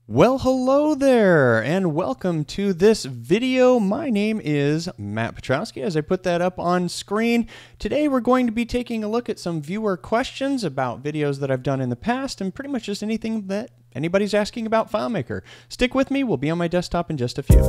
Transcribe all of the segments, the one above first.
Well, hello there, and welcome to this video. My name is Matt Petrowski. As I put that up on screen, today we're going to be taking a look at some viewer questions about videos that I've done in the past, and pretty much just anything that anybody's asking about FileMaker. Stick with me, we'll be on my desktop in just a few.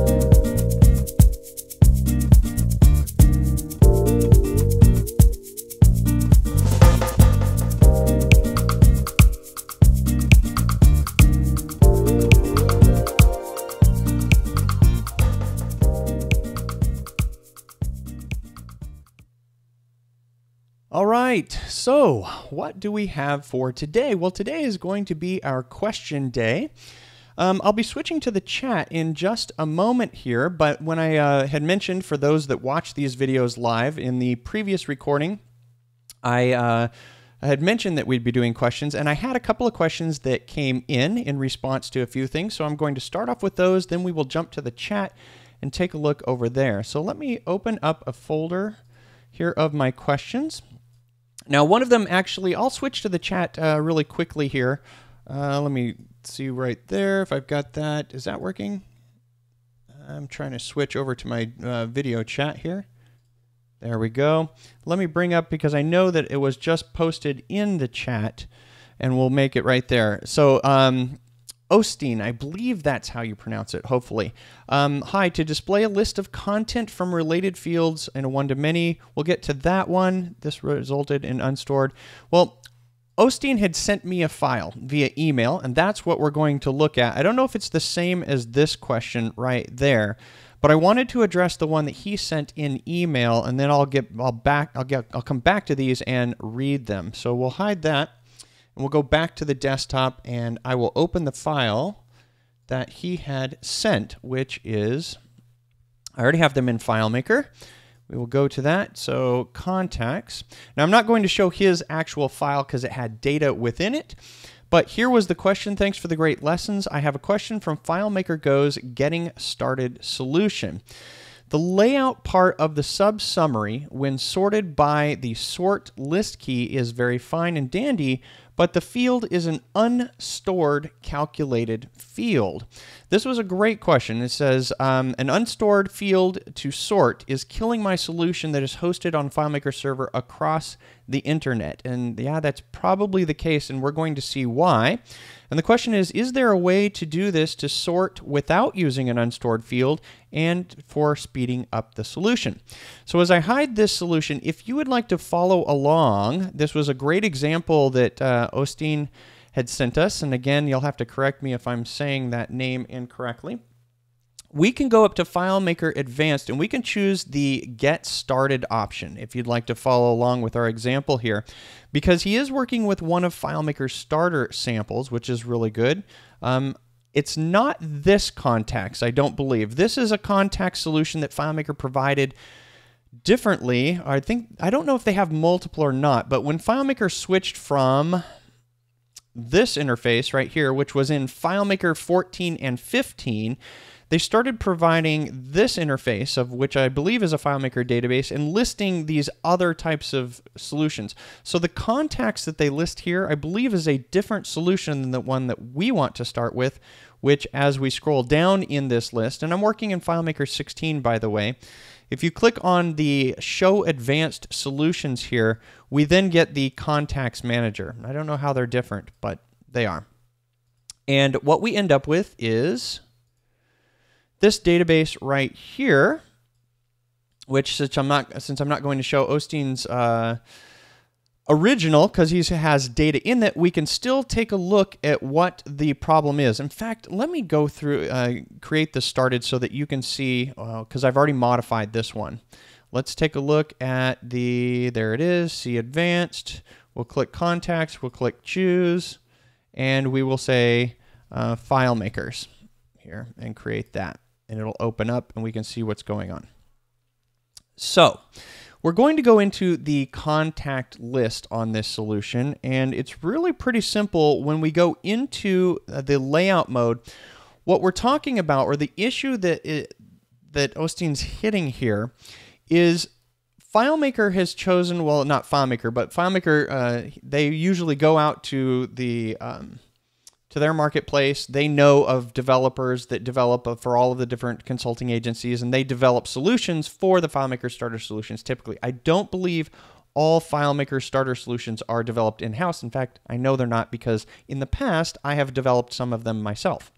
All right, so what do we have for today? Well, today is going to be our question day. I'll be switching to the chat in just a moment here, but when I had mentioned for those that watch these videos live in the previous recording, I had mentioned that we'd be doing questions, and I had a couple of questions that came in response to a few things, so I'm going to start off with those, then we will jump to the chat and take a look over there. So let me open up a folder here of my questions. Now, one of them actually, I'll switch to the chat really quickly here. Let me see right there if I've got that. Is that working? I'm trying to switch over to my video chat here. There we go. Let me bring up, because I know that it was just posted in the chat, and we'll make it right there. So, Osteen, I believe that's how you pronounce it, hopefully. Hi, to display a list of content from related fields in a one-to-many. We'll get to that one. This resulted in Unscored. Well, Osteen had sent me a file via email, and that's what we're going to look at. I don't know if it's the same as this question right there, but I wanted to address the one that he sent in email, and then I'll come back to these and read them. So we'll hide that. And we'll go back to the desktop, and I will open the file that he had sent, which is, I already have them in FileMaker. We will go to that. So contacts. Now, I'm not going to show his actual file because it had data within it. But here was the question. Thanks for the great lessons. I have a question from FileMaker Go's Getting Started solution. The layout part of the sub-summary, when sorted by the sort list key, is very fine and dandy, but the field is an unstored calculated field. This was a great question. It says, an unstored field to sort is killing my solution that is hosted on FileMaker server across the internet. And yeah, that's probably the case, and we're going to see why. And the question is there a way to do this to sort without using an unstored field and for speeding up the solution? So as I hide this solution, if you would like to follow along, this was a great example that Osteen had sent us. And again, you'll have to correct me if I'm saying that name incorrectly. We can go up to FileMaker Advanced, and we can choose the Get Started option if you'd like to follow along with our example here, because he is working with one of FileMaker's starter samples, which is really good. It's not this contacts, I don't believe. This is a contact solution that FileMaker provided differently. I don't know if they have multiple or not, but when FileMaker switched from this interface right here, which was in FileMaker 14 and 15, they started providing this interface, of which I believe is a FileMaker database, and listing these other types of solutions. So the contacts that they list here, I believe, is a different solution than the one that we want to start with, which as we scroll down in this list, and I'm working in FileMaker 16, by the way, if you click on the Show Advanced Solutions here, we then get the Contacts Manager. I don't know how they're different, but they are. And what we end up with is this database right here, which since I'm not going to show Osteen's original, because he has data in that, we can still take a look at what the problem is. In fact, let me go through, create this started so that you can see, because I've already modified this one. Let's take a look at there it is, see advanced. We'll click contacts, we'll click choose, and we will say FileMakers here and create that. And it'll open up and we can see what's going on. So we're going to go into the contact list on this solution, and it's really pretty simple. When we go into the layout mode, what we're talking about, or the issue that Osteen's hitting here, is FileMaker has chosen, well, not FileMaker, but FileMaker, they usually go out to the to their marketplace. They know of developers that develop for all of the different consulting agencies, and they develop solutions for the FileMaker Starter solutions typically. I don't believe all FileMaker Starter solutions are developed in-house. In fact, I know they're not because in the past, I have developed some of them myself,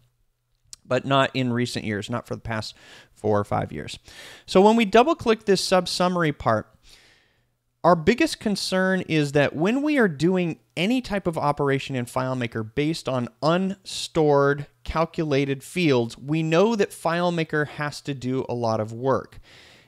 but not in recent years, not for the past 4 or 5 years. So when we double-click this sub-summary part, our biggest concern is that when we are doing any type of operation in FileMaker based on unstored calculated fields, we know that FileMaker has to do a lot of work.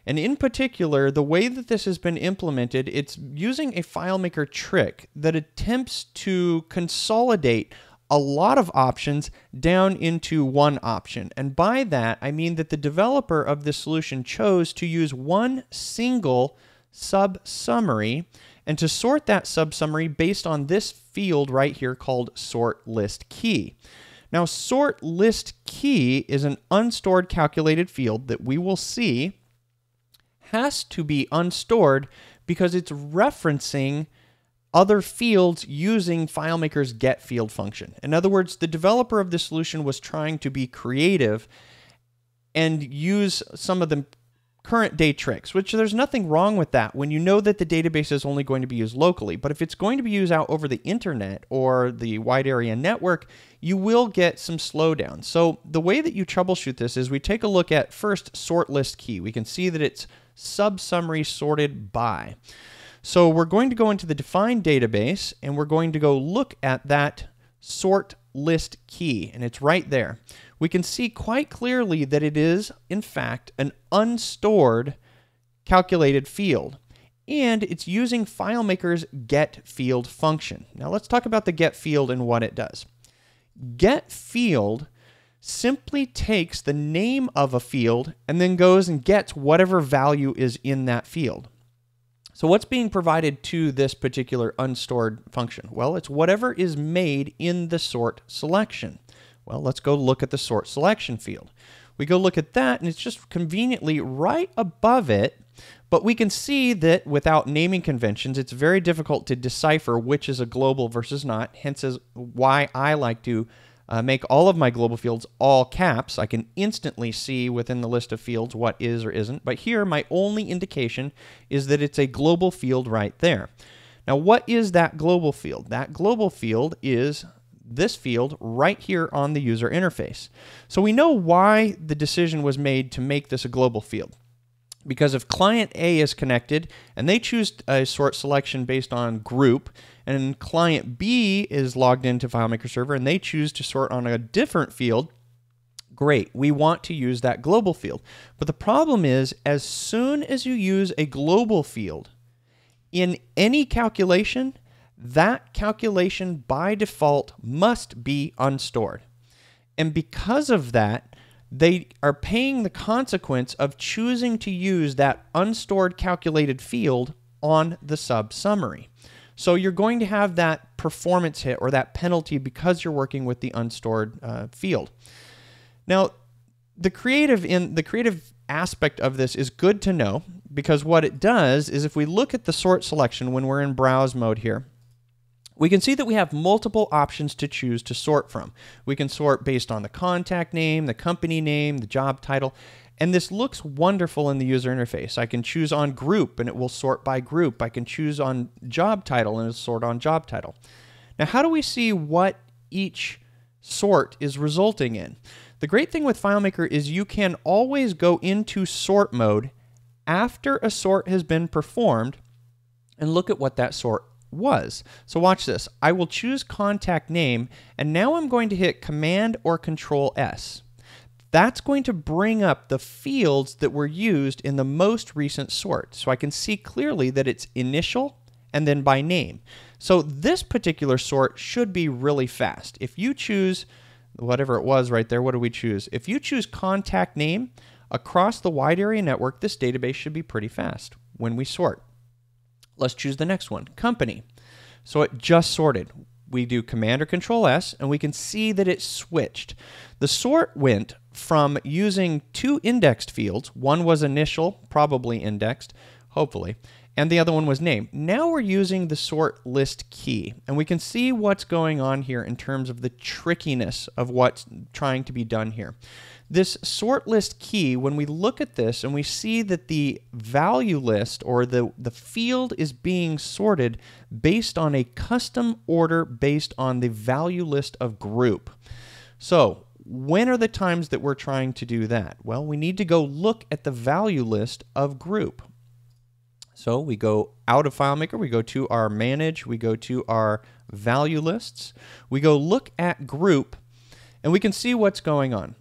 And in particular, the way that this has been implemented, it's using a FileMaker trick that attempts to consolidate a lot of options down into one option. And by that, I mean that the developer of this solution chose to use one single sub-summary and to sort that sub-summary based on this field right here called sort list key. Now, sort list key is an unstored calculated field that we will see has to be unstored because it's referencing other fields using FileMaker's get field function. In other words, the developer of this solution was trying to be creative and use some of the current day tricks, which there's nothing wrong with that when you know that the database is only going to be used locally. But if it's going to be used out over the internet or the wide area network, you will get some slowdown. So the way that you troubleshoot this is we take a look at first sort list key. We can see that it's sub-summary sorted by. So we're going to go into the defined database and we're going to go look at that sort list key, and it's right there. We can see quite clearly that it is, in fact, an unstored calculated field, and it's using FileMaker's get field function. Now let's talk about the get field and what it does. Get field simply takes the name of a field and then goes and gets whatever value is in that field. So what's being provided to this particular unstored function? Well, it's whatever is made in the sort selection. Well, let's go look at the sort selection field. We go look at that, and it's just conveniently right above it, but we can see that without naming conventions, it's very difficult to decipher which is a global versus not, hence is why I like to make all of my global fields all caps. I can instantly see within the list of fields what is or isn't, but here my only indication is that it's a global field right there. Now, what is that global field? That global field is this field right here on the user interface. So we know why the decision was made to make this a global field. Because if client A is connected and they choose a sort selection based on group, and client B is logged into FileMaker Server and they choose to sort on a different field, great, we want to use that global field. But the problem is, as soon as you use a global field in any calculation, that calculation by default must be unstored. And because of that, they are paying the consequence of choosing to use that unstored calculated field on the sub-summary. So you're going to have that performance hit or that penalty because you're working with the unstored field. Now, the creative aspect of this is good to know, because what it does is if we look at the sort selection when we're in browse mode here, we can see that we have multiple options to choose to sort from. We can sort based on the contact name, the company name, the job title, and this looks wonderful in the user interface. I can choose on group and it will sort by group. I can choose on job title and it'll sort on job title. Now, how do we see what each sort is resulting in? The great thing with FileMaker is you can always go into sort mode after a sort has been performed and look at what that sort was. So watch this. I will choose contact name, and now I'm going to hit Command or Control S. That's going to bring up the fields that were used in the most recent sort. So I can see clearly that it's initial and then by name. So this particular sort should be really fast. If you choose whatever it was right there, what do we choose? If you choose contact name across the wide area network, this database should be pretty fast when we sort. Let's choose the next one, company. So it just sorted. We do Command or Control S, and we can see that it switched. The sort went from using two indexed fields. One was initial, probably indexed, hopefully, and the other one was name. Now we're using the sort list key, and we can see what's going on here in terms of the trickiness of what's trying to be done here. This sort list key, when we look at this and we see that the value list or the field is being sorted based on a custom order based on the value list of group. So when are the times that we're trying to do that? Well, we need to go look at the value list of group. So we go out of FileMaker, we go to our Manage, we go to our Value Lists, we go look at Group, and we can see what's going on.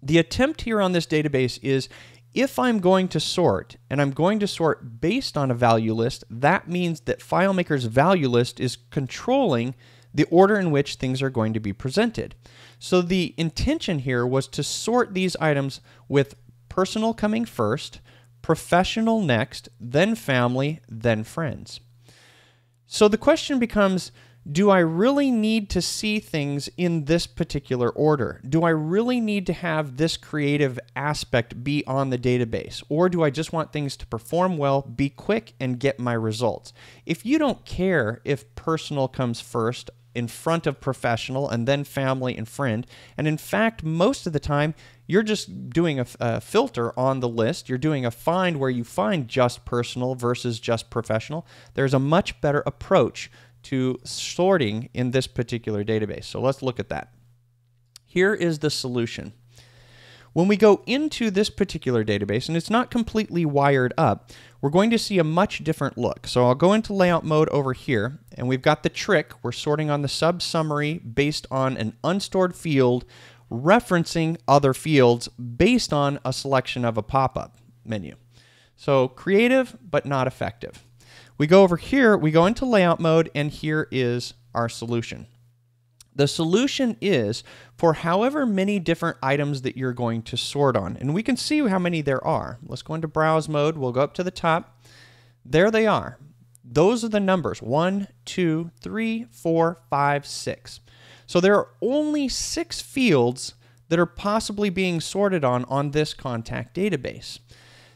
The attempt here on this database is if I'm going to sort, and I'm going to sort based on a value list, that means that FileMaker's value list is controlling the order in which things are going to be presented. So the intention here was to sort these items with personal coming first, professional next, then family, then friends. So the question becomes, do I really need to see things in this particular order? Do I really need to have this creative aspect be on the database? Or do I just want things to perform well, be quick, and get my results? If you don't care if personal comes first in front of professional and then family and friend, and in fact, most of the time, you're just doing a filter on the list. You're doing a find where you find just personal versus just professional. There's a much better approach to sorting in this particular database. So let's look at that. Here is the solution. When we go into this particular database, and it's not completely wired up, we're going to see a much different look. So I'll go into layout mode over here, and we've got the trick. We're sorting on the sub-summary based on an unstored field, referencing other fields based on a selection of a pop-up menu. So creative, but not effective. We go over here, we go into layout mode, and here is our solution. The solution is for however many different items that you're going to sort on. And we can see how many there are. Let's go into browse mode. We'll go up to the top. There they are. Those are the numbers. 1, 2, 3, 4, 5, 6. So there are only 6 fields that are possibly being sorted on this contact database.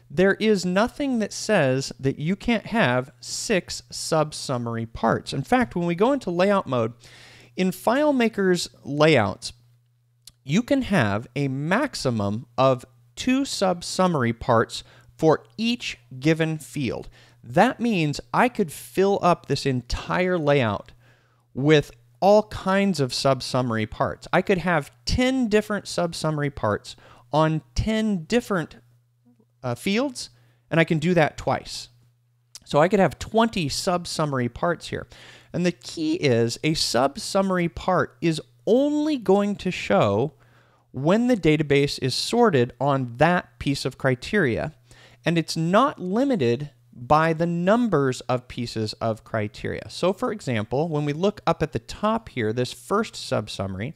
There is nothing that says that you can't have 6 sub-summary parts. In fact, when we go into layout mode, in FileMaker's layouts, you can have a maximum of 2 sub-summary parts for each given field. That means I could fill up this entire layout with all kinds of sub-summary parts. I could have 10 different sub-summary parts on 10 different fields, and I can do that twice. So I could have 20 sub-summary parts here. And the key is a sub-summary part is only going to show when the database is sorted on that piece of criteria, and it's not limited by the numbers of pieces of criteria. So for example, when we look up at the top here, this first sub-summary,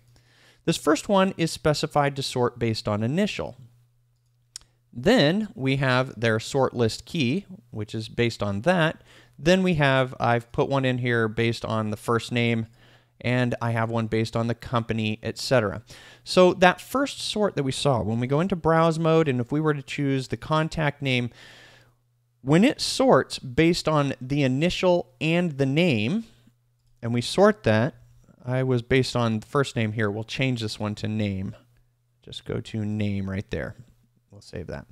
this first one is specified to sort based on initial. Then we have their sort list key, which is based on that. Then we have, I've put one in here based on the first name, and I have one based on the company, etc. So that first sort that we saw, when we go into browse mode, and if we were to choose the contact name, when it sorts based on the initial and the name, and we sort that, I was based on the first name here. We'll change this one to name. Just go to name right there. We'll save that.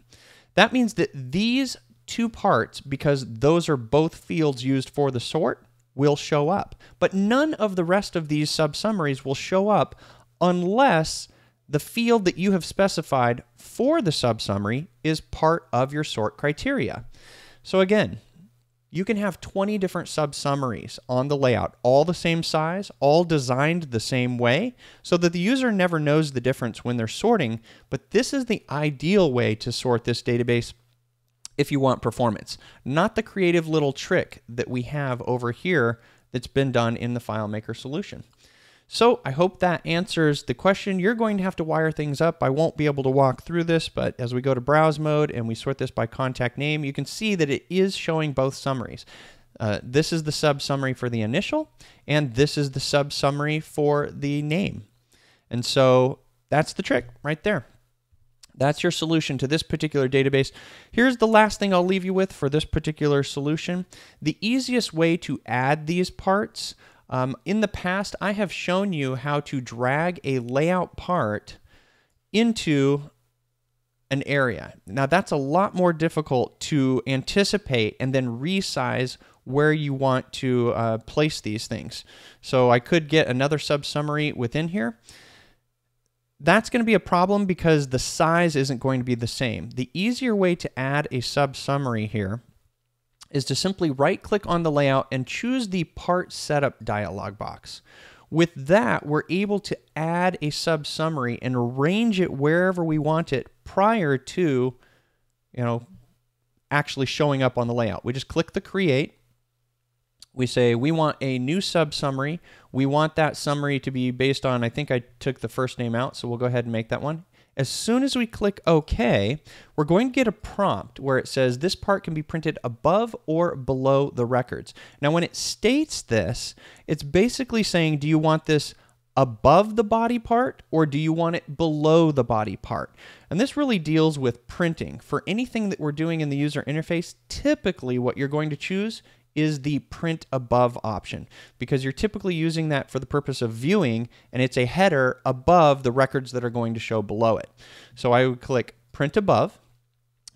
That means that these 2 parts, because those are both fields used for the sort, will show up. But none of the rest of these sub-summaries will show up unless the field that you have specified for the sub-summary is part of your sort criteria. So again, you can have 20 different sub-summaries on the layout, all the same size, all designed the same way, so that the user never knows the difference when they're sorting, but this is the ideal way to sort this database if you want performance, not the creative little trick that we have over here that's been done in the FileMaker solution. So I hope that answers the question. You're going to have to wire things up. I won't be able to walk through this, but as we go to browse mode and we sort this by contact name, you can see that it is showing both summaries. This is the sub-summary for the initial, and this is the sub-summary for the name. And so that's the trick right there. That's your solution to this particular database. Here's the last thing I'll leave you with for this particular solution. The easiest way to add these parts, in the past, I have shown you how to drag a layout part into an area. Now, that's a lot more difficult to anticipate and then resize where you want to place these things. So I could get another sub-summary within here. That's going to be a problem because the size isn't going to be the same. The easier way to add a sub-summary here is to simply right-click on the layout and choose the Part Setup dialog box. With that, we're able to add a sub-summary and arrange it wherever we want it prior to, actually showing up on the layout. We just click the Create. We say we want a new sub-summary. We want that summary to be based on, I think I took the first name out, so we'll go ahead and make that one. As soon as we click OK, we're going to get a prompt where it says this part can be printed above or below the records. Now, when it states this, it's basically saying, do you want this above the body part or do you want it below the body part? And this really deals with printing. For anything that we're doing in the user interface, typically what you're going to choose is the print above option, because you're typically using that for the purpose of viewing, and it's a header above the records that are going to show below it. So I would click print above.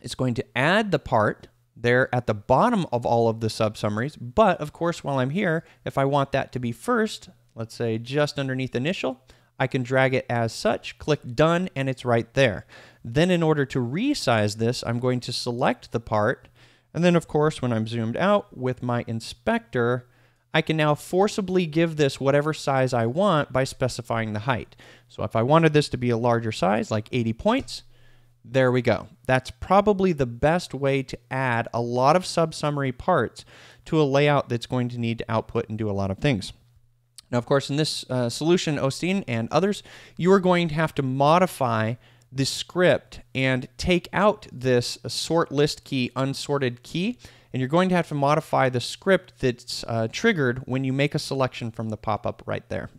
It's going to add the part there at the bottom of all of the sub-summaries, but of course, while I'm here, if I want that to be first, let's say just underneath initial, I can drag it as such, click done, and it's right there. Then in order to resize this, I'm going to select the part. And then, of course, when I'm zoomed out with my inspector, I can now forcibly give this whatever size I want by specifying the height. So if I wanted this to be a larger size, like 80 points, there we go. That's probably the best way to add a lot of sub-summary parts to a layout that's going to need to output and do a lot of things. Now, of course, in this solution, Osteen and others, you are going to have to modify the script and take out this sort list key, unsorted key, and you're going to have to modify the script that's triggered when you make a selection from the pop-up right there.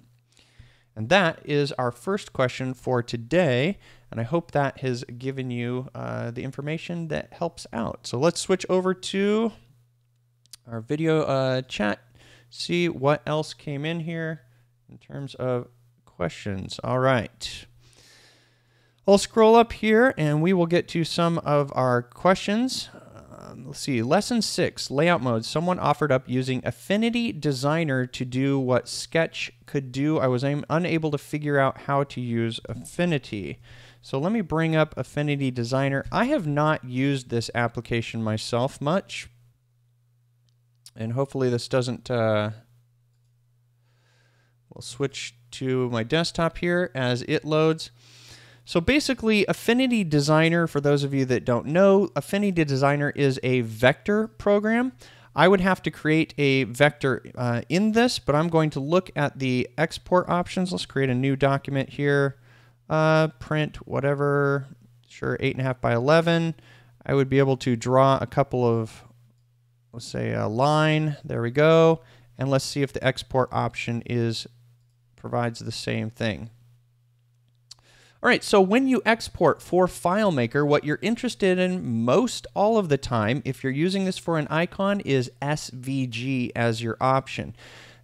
And that is our first question for today, and I hope that has given you the information that helps out. So let's switch over to our video chat, see what else came in here in terms of questions. All right. I'll scroll up here and we will get to some of our questions. Let's see, lesson 6, layout mode. Someone offered up using Affinity Designer to do what Sketch could do. I was unable to figure out how to use Affinity. So let me bring up Affinity Designer. I have not used this application myself much. And hopefully this doesn't... we'll switch to my desktop here as it loads. So basically, Affinity Designer, for those of you that don't know, Affinity Designer is a vector program. I would have to create a vector in this, but I'm going to look at the export options. Let's create a new document here. Print whatever, sure, 8.5 by 11. I would be able to draw a couple of, let's say a line. There we go. And let's see if the export option provides the same thing. All right, so when you export for FileMaker, what you're interested in most all of the time, if you're using this for an icon, is SVG as your option.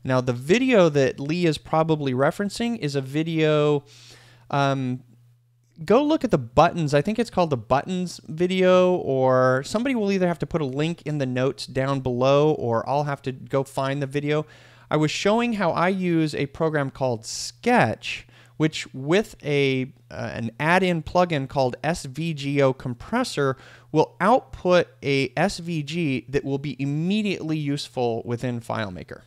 Now, the video that Lee is probably referencing is a video, go look at the buttons. I think it's called the buttons video, or somebody will either have to put a link in the notes down below, or I'll have to go find the video. I was showing how I use a program called Sketch, which with an add-in plugin called SVGO compressor will output a SVG that will be immediately useful within FileMaker.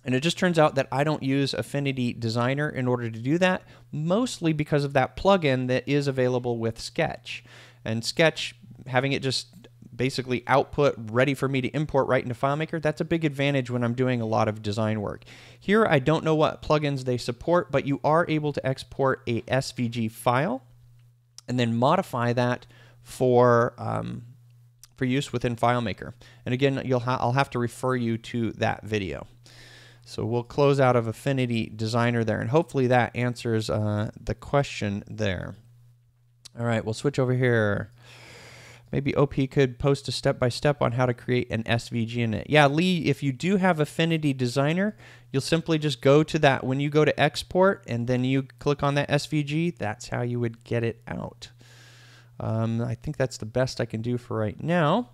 And it just turns out that I don't use Affinity Designer in order to do that, mostly because of that plugin that is available with Sketch. And Sketch, having it just basically output ready for me to import right into FileMaker, that's a big advantage when I'm doing a lot of design work. Here, I don't know what plugins they support, but you are able to export a SVG file and then modify that for use within FileMaker. And again, I'll have to refer you to that video. So we'll close out of Affinity Designer there, and hopefully that answers the question there. All right, we'll switch over here. Maybe OP could post a step-by-step on how to create an SVG in it. Yeah, Lee, if you do have Affinity Designer, you'll simply just go to that. When you go to export and then you click on that SVG, that's how you would get it out. I think that's the best I can do for right now.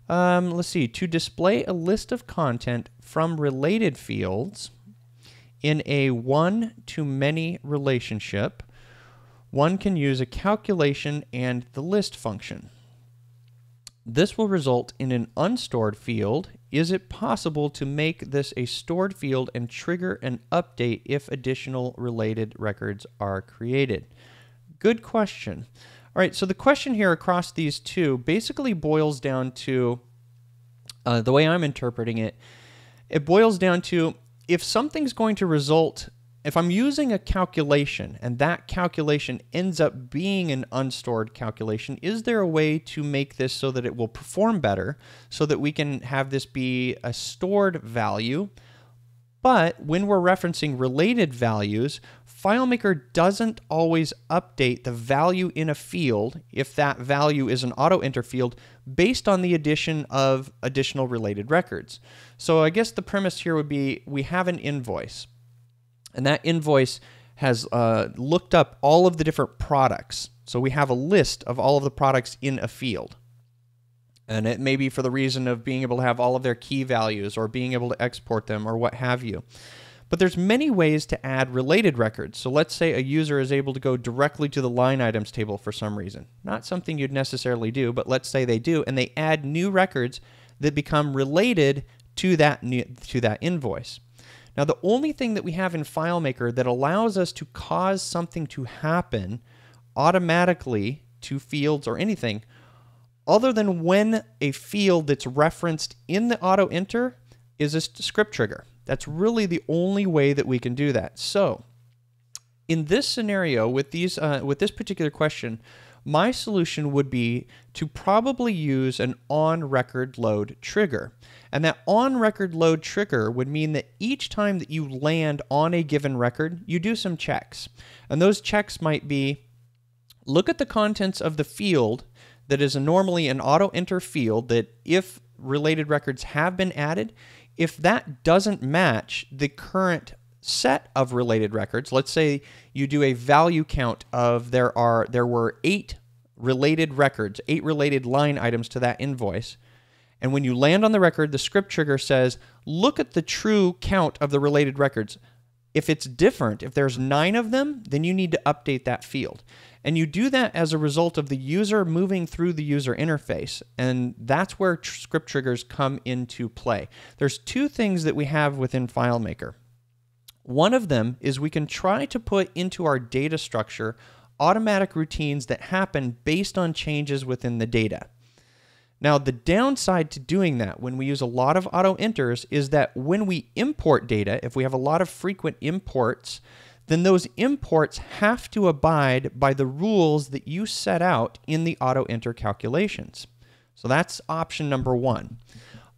Let's see. To display a list of content from related fields in a one-to-many relationship, one can use a calculation and the list function. This will result in an unstored field. Is it possible to make this a stored field and trigger an update if additional related records are created? Good question. All right, so the question here across these two basically boils down to, the way I'm interpreting it, it boils down to if something's going to result, if I'm using a calculation and that calculation ends up being an unstored calculation, is there a way to make this so that it will perform better so that we can have this be a stored value? But when we're referencing related values, FileMaker doesn't always update the value in a field if that value is an auto-enter field based on the addition of additional related records. So I guess the premise here would be we have an invoice. And that invoice has looked up all of the different products. So we have a list of all of the products in a field. And it may be for the reason of being able to have all of their key values or being able to export them or what have you. But there's many ways to add related records. So let's say a user is able to go directly to the line items table for some reason. Not something you'd necessarily do, but let's say they do, and they add new records that become related to that invoice. Now, the only thing that we have in FileMaker that allows us to cause something to happen automatically to fields or anything, other than when a field that's referenced in the auto enter is a script trigger. That's really the only way that we can do that. So, in this scenario, with this particular question, my solution would be to probably use an on-record load trigger. And that on-record load trigger would mean that each time that you land on a given record, you do some checks. And those checks might be, look at the contents of the field that is normally an auto-enter field that if related records have been added, if that doesn't match the current set of related records, let's say you do a value count of there were 8 related records, 8 related line items to that invoice. And when you land on the record, the script trigger says, look at the true count of the related records. If it's different, if there's 9 of them, then you need to update that field. And you do that as a result of the user moving through the user interface. And that's where script triggers come into play. There's 2 things that we have within FileMaker. One of them is we can try to put into our data structure automatic routines that happen based on changes within the data. Now, the downside to doing that when we use a lot of auto enters is that when we import data, if we have a lot of frequent imports, then those imports have to abide by the rules that you set out in the auto enter calculations. So that's option number 1.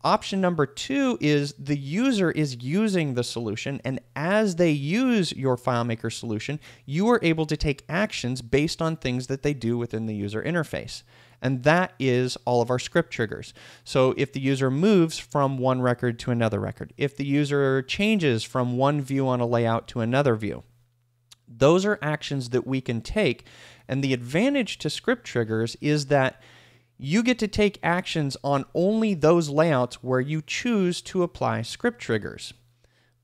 Option number 2 is the user is using the solution, and as they use your FileMaker solution, you are able to take actions based on things that they do within the user interface. And that is all of our script triggers. So if the user moves from one record to another record, if the user changes from one view on a layout to another view, those are actions that we can take. And the advantage to script triggers is that you get to take actions on only those layouts where you choose to apply script triggers.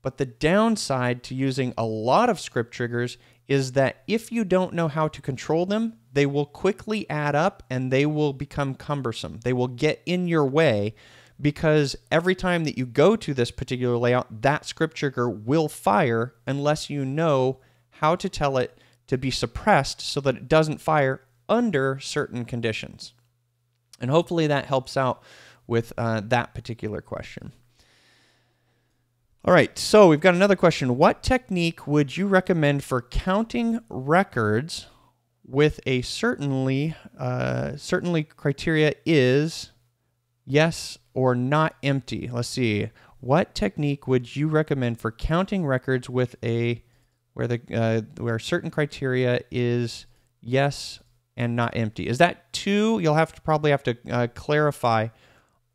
But the downside to using a lot of script triggers is that if you don't know how to control them, they will quickly add up and they will become cumbersome. They will get in your way because every time that you go to this particular layout, that script trigger will fire unless you know how to tell it to be suppressed so that it doesn't fire under certain conditions. And hopefully that helps out with that particular question. All right, so we've got another question. What technique would you recommend for counting records with a certainly criteria is yes or not empty? Let's see. What technique would you recommend for counting records with a where certain criteria is yes and not empty. Is that two? You'll have to probably have to clarify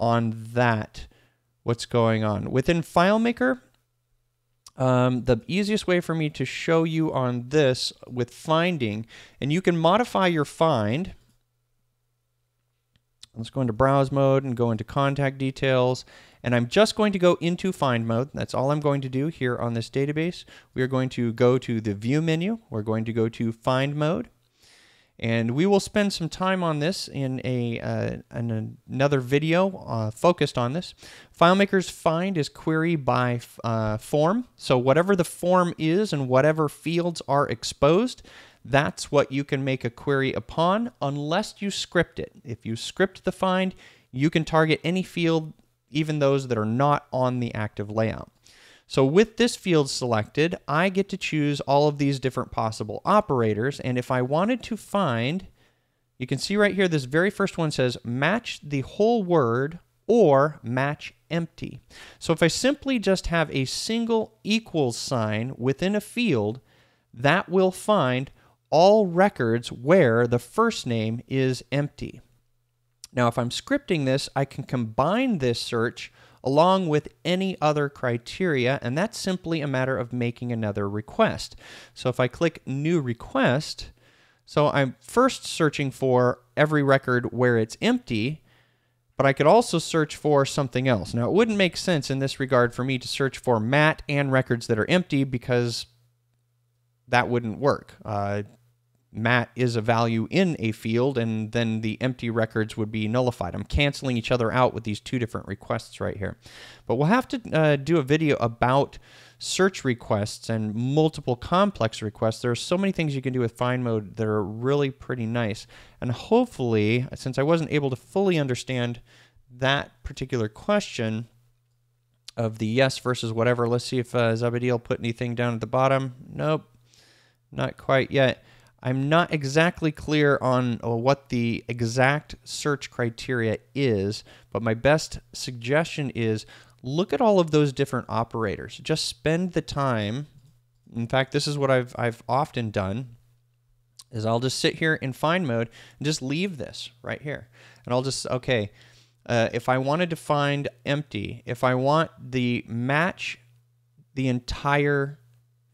on that, what's going on. Within FileMaker, the easiest way for me to show you on this with finding, and you can modify your find. Let's go into browse mode and go into contact details. And I'm just going to go into find mode. That's all I'm going to do here on this database. We are going to go to the view menu. We're going to go to find mode. And we will spend some time on this in another video focused on this. FileMaker's find is query by form. So whatever the form is and whatever fields are exposed, that's what you can make a query upon unless you script it. If you script the find, you can target any field, even those that are not on the active layout. So with this field selected, I get to choose all of these different possible operators. And if I wanted to find, you can see right here, this very first one says match the whole word or match empty. So if I simply just have a single equals sign within a field, that will find all records where the first name is empty. Now, if I'm scripting this, I can combine this search along with any other criteria, and that's simply a matter of making another request. So if I click New Request, so I'm first searching for every record where it's empty, but I could also search for something else. Now, it wouldn't make sense in this regard for me to search for Matt and records that are empty because that wouldn't work. Matt is a value in a field, and then the empty records would be nullified. I'm canceling each other out with these two different requests right here. But we'll have to do a video about search requests and multiple complex requests. There are so many things you can do with find mode that are really pretty nice. And hopefully, since I wasn't able to fully understand that particular question of the yes versus whatever, let's see if Zabadiel put anything down at the bottom. Nope, not quite yet. I'm not exactly clear on what the exact search criteria is, but my best suggestion is look at all of those different operators. Just spend the time. In fact, this is what I've often done, is I'll just sit here in find mode and just leave this right here. And I'll just, okay, if I wanted to find empty, if I want the match the entire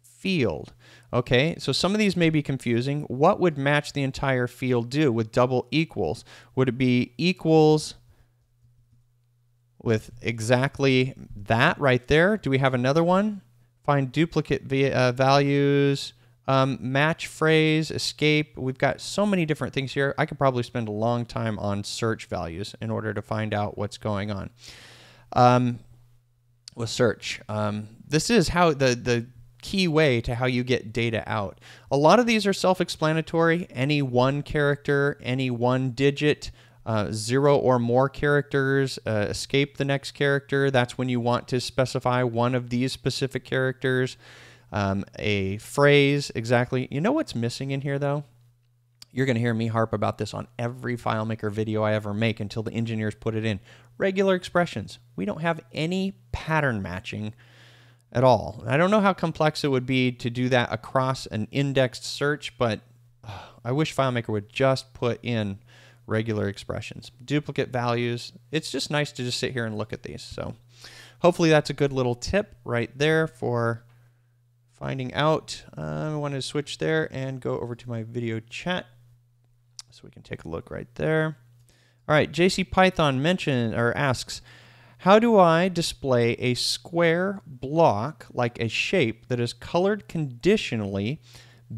field. Okay, so some of these may be confusing. What would match the entire field do with double equals? Would it be equals with exactly that right there? Do we have another one? Find duplicate values, match phrase, escape. We've got so many different things here. I could probably spend a long time on search values in order to find out what's going on. With search, this is how the key way to how you get data out. A lot of these are self-explanatory. Any one character, any one digit, 0 or more characters, escape the next character. That's when you want to specify one of these specific characters. A phrase, exactly. You know what's missing in here, though? You're going to hear me harp about this on every FileMaker video I ever make until the engineers put it in. Regular expressions. We don't have any pattern matching at all. I don't know how complex it would be to do that across an indexed search, but I wish FileMaker would just put in regular expressions. Duplicate values. It's just nice to just sit here and look at these. So hopefully that's a good little tip right there for finding out. I want to switch there and go over to my video chat so we can take a look right there. All right, JC Python asks, how do I display a square block like a shape that is colored conditionally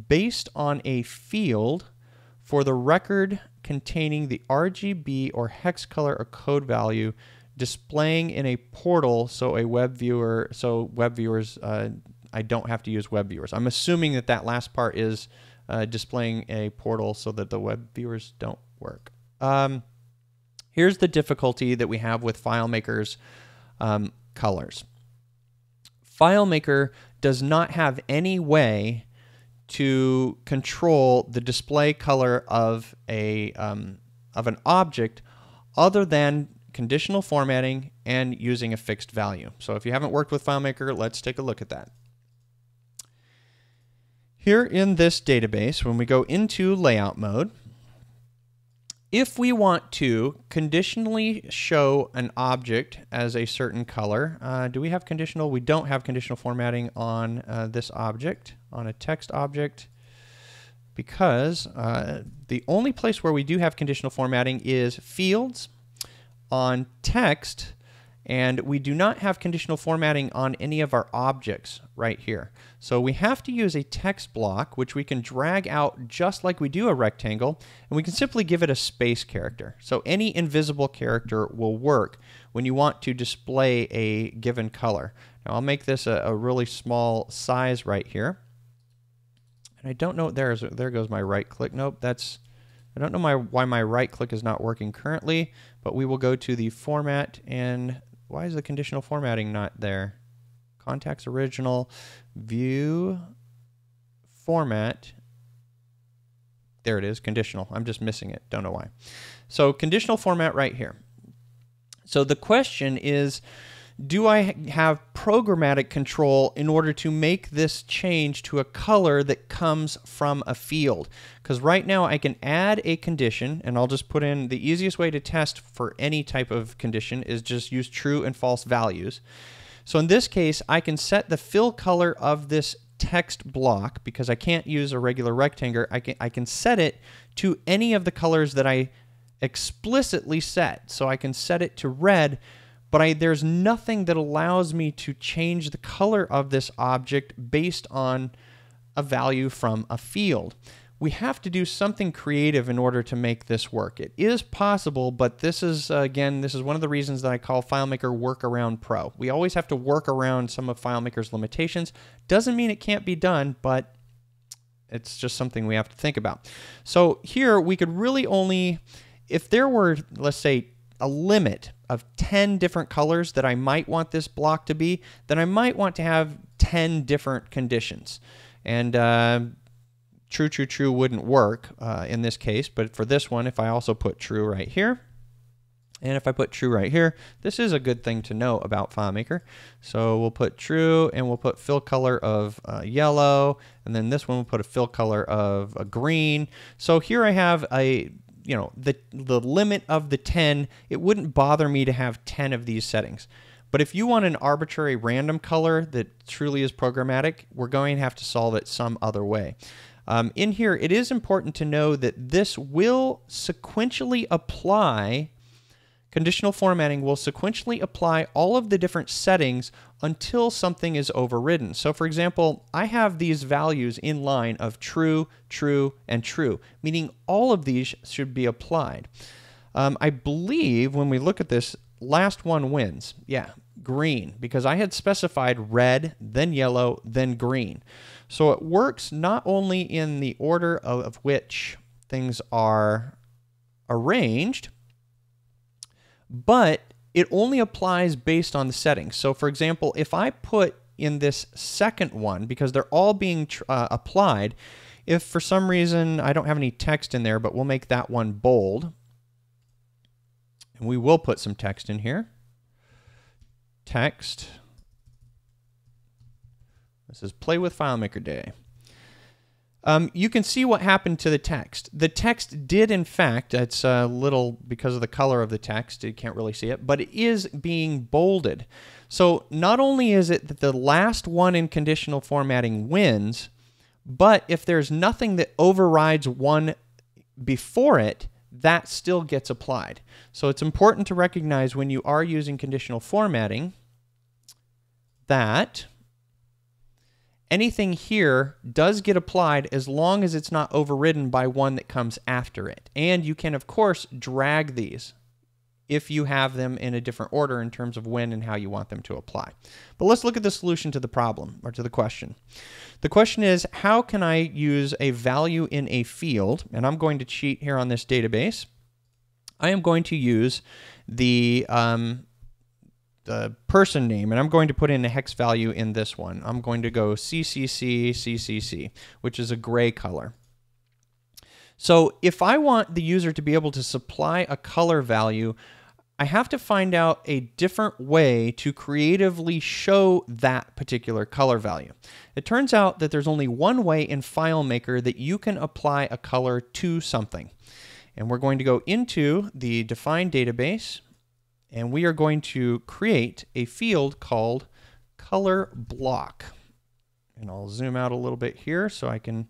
based on a field for the record containing the RGB or hex color or code value displaying in a portal so web viewers, I don't have to use web viewers. I'm assuming that that last part is displaying a portal so that the web viewers don't work. Here's the difficulty that we have with FileMaker's colors. FileMaker does not have any way to control the display color of an object other than conditional formatting and using a fixed value. So if you haven't worked with FileMaker, let's take a look at that. Here in this database, when we go into layout mode, if we want to conditionally show an object as a certain color, do we have conditional? We don't have conditional formatting on this object, on a text object, because the only place where we do have conditional formatting is fields, on text, and we do not have conditional formatting on any of our objects right here. So we have to use a text block, which we can drag out just like we do a rectangle, and we can simply give it a space character. So any invisible character will work when you want to display a given color. Now I'll make this a really small size right here. And I don't know, there goes my right click. Nope, I don't know why my right click is not working currently, but we will go to the format, and why is the conditional formatting not there? Contacts original, view, format. There it is, conditional. I'm just missing it, don't know why. So conditional format right here. So the question is, do I have programmatic control in order to make this change to a color that comes from a field? Because right now I can add a condition, and I'll just put in the easiest way to test for any type of condition is just use true and false values. So in this case, I can set the fill color of this text block, because I can't use a regular rectangle. I can set it to any of the colors that I explicitly set. So I can set it to red, but there's nothing that allows me to change the color of this object based on a value from a field. We have to do something creative in order to make this work. It is possible, but this is, again, this is one of the reasons that I call FileMaker Workaround Pro. We always have to work around some of FileMaker's limitations. Doesn't mean it can't be done, but it's just something we have to think about. So here we could really only, if there were, let's say, a limit of 10 different colors that I might want this block to be, then I might want to have 10 different conditions. And true, true, true wouldn't work in this case, but for this one, if I also put true right here, and if I put true right here, this is a good thing to know about FileMaker. So we'll put true, and we'll put fill color of yellow, and then this one we'll put a fill color of green. So here I have a, the limit of the 10, it wouldn't bother me to have 10 of these settings. But if you want an arbitrary random color that truly is programmatic, we're going to have to solve it some other way. In here, it is important to know that this will sequentially apply, conditional formatting will sequentially apply all of the different settings until something is overridden. So for example, I have these values in line of true, true, and true, meaning all of these should be applied. I believe when we look at this, last one wins. Yeah, green, because I had specified red, then yellow, then green. So it works not only in the order of which things are arranged, but it only applies based on the settings. So for example, if I put in this second one, because they're all being applied, if for some reason I don't have any text in there, but we'll make that one bold, and we will put some text in here. Text. This is Play with FileMaker Day. You can see what happened to the text. The text did, in fact, it's a little, because of the color of the text, you can't really see it, but it is being bolded. So not only is it that the last one in conditional formatting wins, but if there's nothing that overrides one before it, that still gets applied. So it's important to recognize when you are using conditional formatting that anything here does get applied as long as it's not overridden by one that comes after it. And you can, of course, drag these if you have them in a different order in terms of when and how you want them to apply. But let's look at the solution to the problem, or to the question. The question is, how can I use a value in a field? And I'm going to cheat here on this database. I am going to use the person name, and I'm going to put in a hex value in this one. I'm going to go CCC, CCC, which is a gray color. So if I want the user to be able to supply a color value, I have to find out a different way to creatively show that particular color value. It turns out that there's only one way in FileMaker that you can apply a color to something. And we're going to go into the defined database, and we are going to create a field called color block. And I'll zoom out a little bit here so I can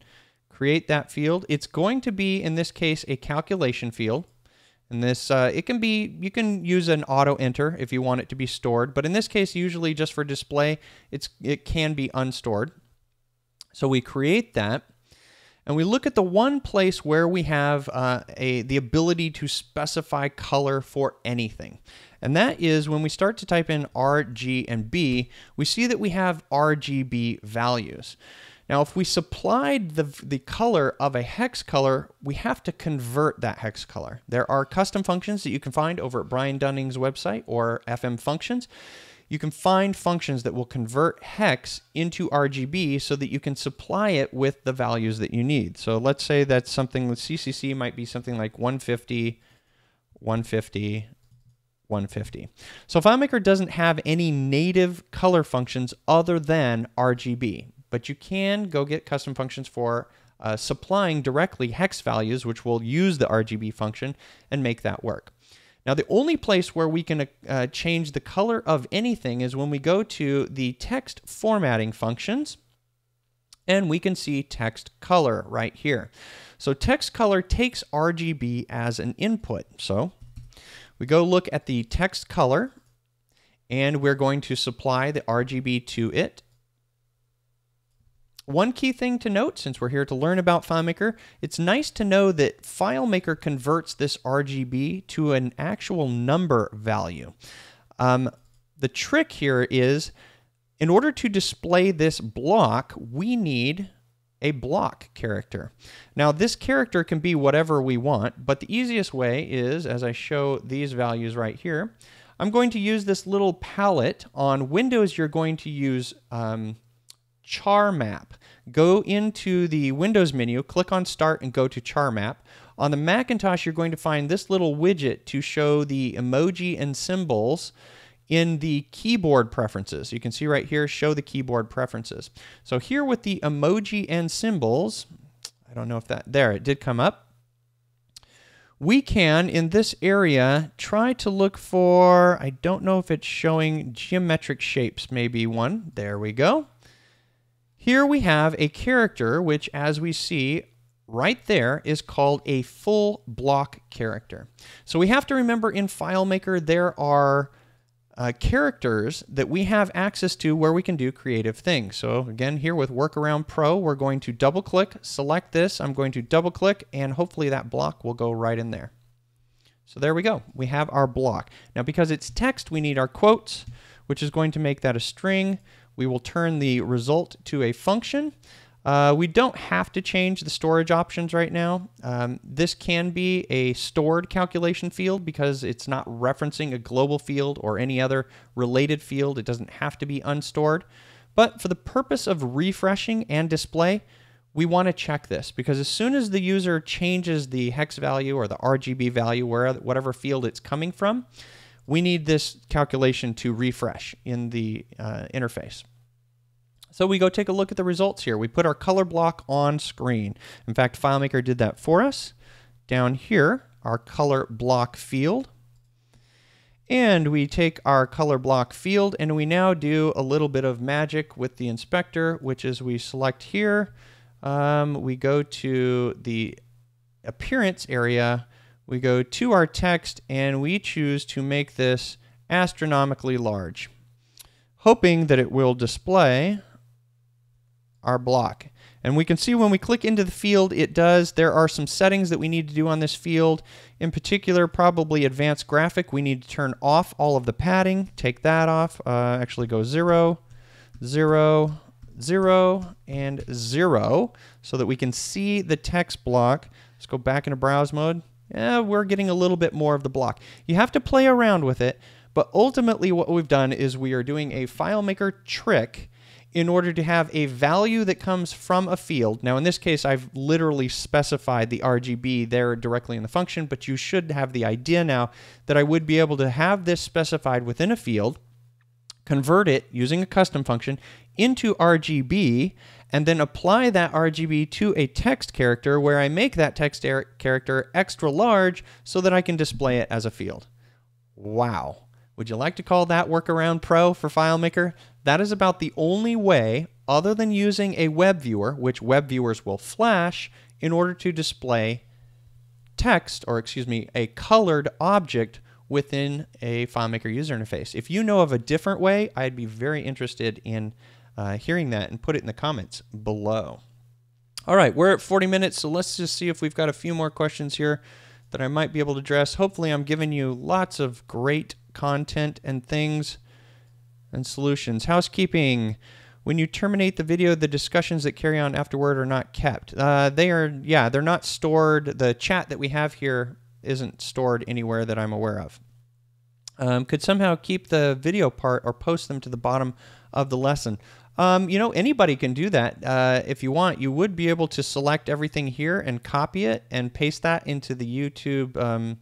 create that field. It's going to be, in this case, a calculation field. And this, it can be, you can use an auto enter if you want it to be stored, but in this case, usually just for display, it can be unstored. So we create that, and we look at the one place where we have the ability to specify color for anything. And that is when we start to type in R, G, and B, we see that we have RGB values. Now, if we supplied the color of a hex color, we have to convert that hex color. There are custom functions that you can find over at Brian Dunning's website or FM Functions. You can find functions that will convert hex into RGB so that you can supply it with the values that you need. So let's say that something with CCC might be something like 150, 150, 150. So FileMaker doesn't have any native color functions other than RGB. But you can go get custom functions for supplying directly hex values, which will use the RGB function and make that work. Now, the only place where we can change the color of anything is when we go to the text formatting functions, and we can see text color right here. So text color takes RGB as an input. So we go look at the text color, and we're going to supply the RGB to it. One key thing to note, since we're here to learn about FileMaker, it's nice to know that FileMaker converts this RGB to an actual number value. The trick here is, in order to display this block, we need a block character. Now, this character can be whatever we want, but the easiest way is, as I show these values right here, I'm going to use this little palette. On Windows, you're going to use char map. Go into the Windows menu, click on Start, and go to char map. On the Macintosh, you're going to find this little widget to show the emoji and symbols in the keyboard preferences. You can see right here, show the keyboard preferences. So here with the emoji and symbols, I don't know if that, there, it did come up. We can, in this area, try to look for, I don't know if it's showing geometric shapes, maybe one. There we go. Here we have a character, which, as we see right there, is called a full block character. So we have to remember in FileMaker there are characters that we have access to where we can do creative things. So again, here with Workaround Pro, we're going to double click, select this, I'm going to double click, and hopefully that block will go right in there. So there we go, we have our block. Now because it's text, we need our quotes, which is going to make that a string. We will turn the result to a function. We don't have to change the storage options right now. This can be a stored calculation field because it's not referencing a global field or any other related field. It doesn't have to be unstored. But for the purpose of refreshing and display, we want to check this because as soon as the user changes the hex value or the RGB value, whatever field it's coming from, we need this calculation to refresh in the interface. So we go take a look at the results here. We put our color block on screen. In fact, FileMaker did that for us. Down here, our color block field. And we take our color block field and we now do a little bit of magic with the inspector, which is we select here. We go to the appearance area. We go to our text and we choose to make this astronomically large, hoping that it will display our block. And we can see when we click into the field, it does. There are some settings that we need to do on this field. In particular, probably advanced graphic. We need to turn off all of the padding. Take that off. Actually go 0, 0, 0, and 0 so that we can see the text block. Let's go back into browse mode. Yeah, we're getting a little bit more of the block. You have to play around with it, but ultimately what we've done is we are doing a FileMaker trick in order to have a value that comes from a field. Now in this case, I've literally specified the RGB there directly in the function, but you should have the idea now that I would be able to have this specified within a field, convert it using a custom function into RGB, and then apply that RGB to a text character where I make that text character extra large so that I can display it as a field. Wow. Would you like to call that Workaround Pro for FileMaker? That is about the only way, other than using a web viewer, which web viewers will flash, in order to display text, or excuse me, a colored object within a FileMaker user interface. If you know of a different way, I'd be very interested in hearing that, and put it in the comments below. All right, we're at 40 minutes, so let's just see if we've got a few more questions here that I might be able to address. Hopefully I'm giving you lots of great content and things and solutions. Housekeeping. When you terminate the video, the discussions that carry on afterward are not kept. They're not stored. The chat that we have here isn't stored anywhere that I'm aware of. Could somehow keep the video part or post them to the bottom of the lesson. You know, anybody can do that if you want. You would be able to select everything here and copy it and paste that into the YouTube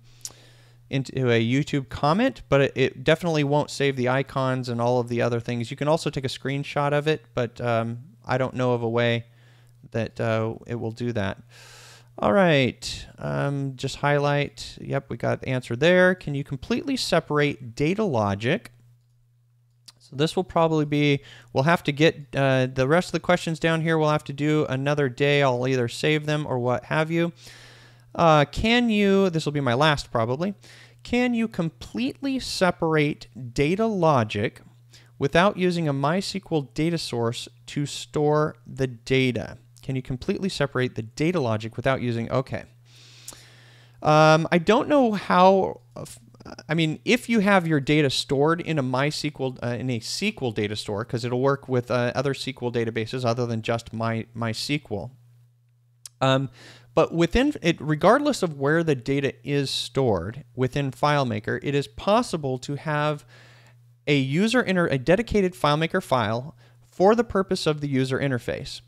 into a YouTube comment, but it definitely won't save the icons and all of the other things. You can also take a screenshot of it, but I don't know of a way that it will do that. All right, just highlight. Yep, we got the answer there. Can you completely separate data logic? So this will probably be, we'll have to get the rest of the questions down here. We'll have to do another day. I'll either save them or what have you. Can you, this will be my last probably, can you completely separate data logic without using a MySQL data source to store the data? Can you completely separate the data logic without using, okay. I don't know how, I mean, if you have your data stored in a MySQL, in a SQL data store, because it'll work with other SQL databases other than just MySQL. But within it, regardless of where the data is stored within FileMaker, it is possible to have a a dedicated FileMaker file for the purpose of the user interface,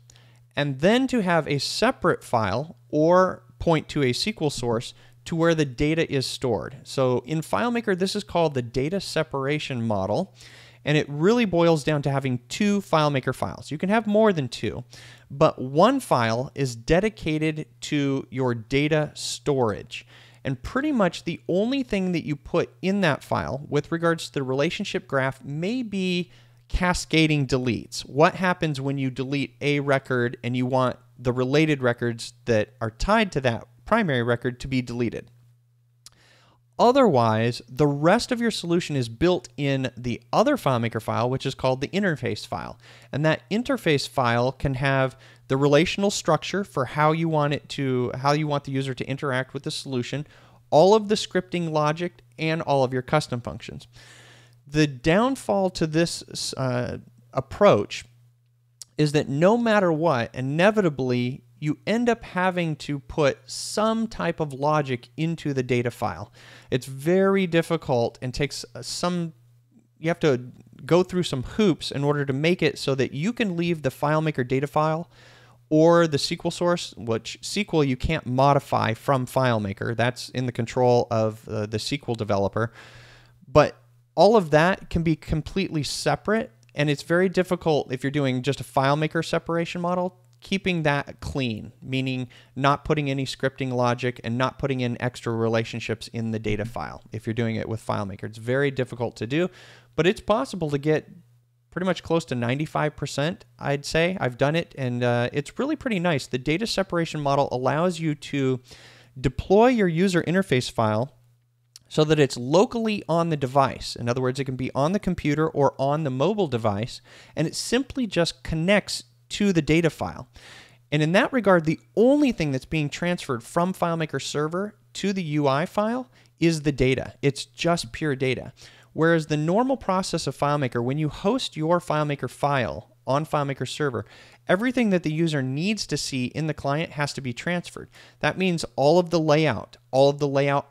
and then to have a separate file or point to a SQL source to where the data is stored. So in FileMaker, this is called the data separation model, and it really boils down to having two FileMaker files. You can have more than two, but one file is dedicated to your data storage. And pretty much the only thing that you put in that file with regards to the relationship graph may be cascading deletes. What happens when you delete a record and you want the related records that are tied to that primary record to be deleted? Otherwise, the rest of your solution is built in the other FileMaker file, which is called the interface file. And that interface file can have the relational structure for how you want the user to interact with the solution, all of the scripting logic, and all of your custom functions. The downfall to this approach is that no matter what, inevitably, you end up having to put some type of logic into the data file. It's very difficult and takes you have to go through some hoops in order to make it so that you can leave the FileMaker data file or the SQL source, which SQL you can't modify from FileMaker. That's in the control of the SQL developer. But all of that can be completely separate, and it's very difficult if you're doing just a FileMaker separation model, keeping that clean, meaning not putting any scripting logic and not putting in extra relationships in the data file. If you're doing it with FileMaker, it's very difficult to do, but it's possible to get pretty much close to 95%, I'd say. I've done it, and it's really pretty nice. The data separation model allows you to deploy your user interface file so that it's locally on the device. In other words, it can be on the computer or on the mobile device, and it simply just connects to the data file. And in that regard, the only thing that's being transferred from FileMaker server to the UI file is the data. It's just pure data. Whereas the normal process of FileMaker, when you host your FileMaker file on FileMaker server, everything that the user needs to see in the client has to be transferred. That means all of the layout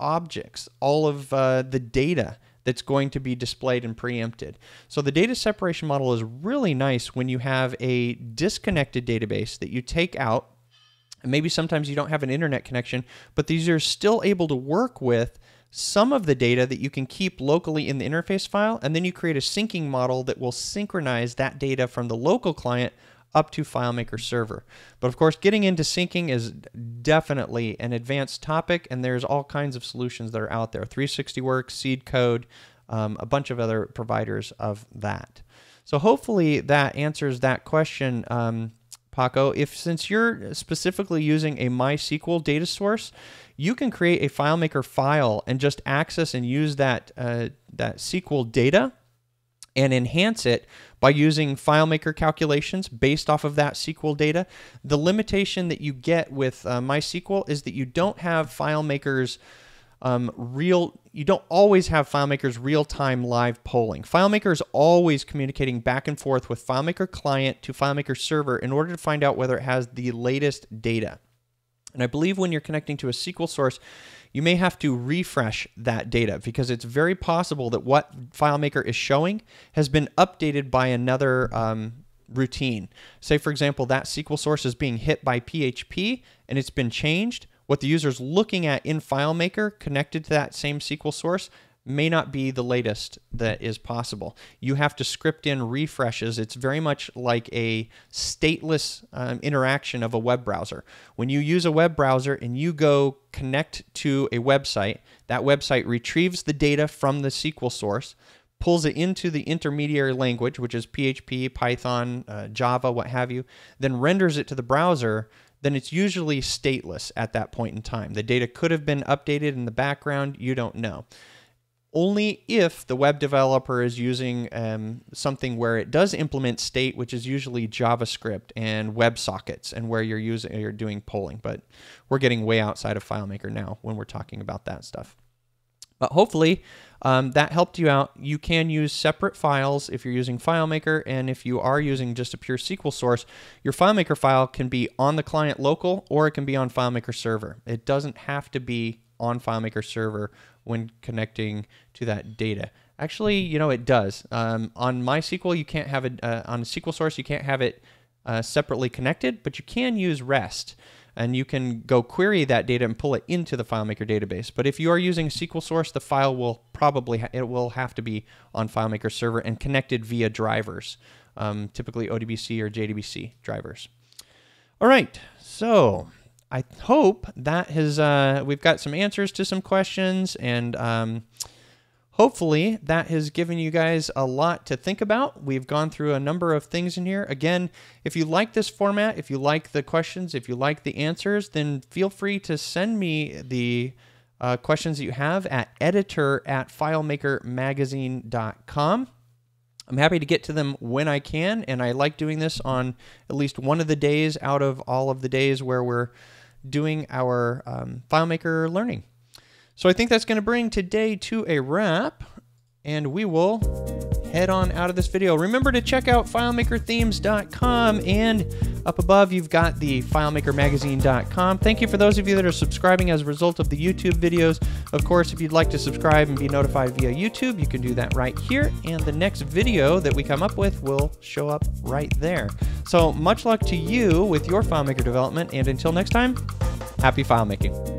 objects, all of the data that's going to be displayed and preempted. So the data separation model is really nice when you have a disconnected database that you take out, and maybe sometimes you don't have an internet connection, but these are still able to work with some of the data that you can keep locally in the interface file, and then you create a syncing model that will synchronize that data from the local client up to FileMaker Server. But of course, getting into syncing is definitely an advanced topic, and there's all kinds of solutions that are out there. 360works, Seed Code, a bunch of other providers of that. So hopefully that answers that question, Paco. Since you're specifically using a MySQL data source, you can create a FileMaker file and just access and use that SQL data and enhance it by using FileMaker calculations based off of that SQL data. The limitation that you get with MySQL is that you don't have FileMaker's you don't always have FileMaker's real-time live polling. FileMaker is always communicating back and forth with FileMaker client to FileMaker server in order to find out whether it has the latest data. And I believe when you're connecting to a SQL source, you may have to refresh that data because it's very possible that what FileMaker is showing has been updated by another routine. Say, for example, that SQL source is being hit by PHP and it's been changed. What the user's looking at in FileMaker connected to that same SQL source may not be the latest that is possible. You have to script in refreshes. It's very much like a stateless interaction of a web browser. When you use a web browser and you go connect to a website, that website retrieves the data from the SQL source, pulls it into the intermediary language, which is PHP, Python, Java, what have you, then renders it to the browser. Then it's usually stateless at that point in time. The data could have been updated in the background. You don't know. Only if the web developer is using something where it does implement state, which is usually JavaScript and WebSockets, and where you're doing polling. But we're getting way outside of FileMaker now when we're talking about that stuff. But hopefully that helped you out. You can use separate files if you're using FileMaker, and if you are using just a pure SQL source, your FileMaker file can be on the client local or it can be on FileMaker server. It doesn't have to be on FileMaker server when connecting to that data. Actually, you know, it does. On MySQL, you can't have it, on a SQL source, you can't have it separately connected, but you can use REST. And you can go query that data and pull it into the FileMaker database. But if you are using a SQL source, the file will probably have to be on FileMaker server and connected via drivers, typically ODBC or JDBC drivers. All right, so I hope that has we've got some answers to some questions, and hopefully that has given you guys a lot to think about. We've gone through a number of things in here. Again, if you like this format, if you like the questions, if you like the answers, then feel free to send me the questions that you have at editor@filemakermagazine.com. I'm happy to get to them when I can, and I like doing this on at least one of the days out of all of the days where we're doing our FileMaker learning. So I think that's going to bring today to a wrap, and we will head on out of this video. Remember to check out FileMakerThemes.com, and up above you've got the FileMakerMagazine.com. Thank you for those of you that are subscribing as a result of the YouTube videos. Of course, if you'd like to subscribe and be notified via YouTube, you can do that right here, and the next video that we come up with will show up right there. So much luck to you with your FileMaker development, and until next time, happy FileMaking.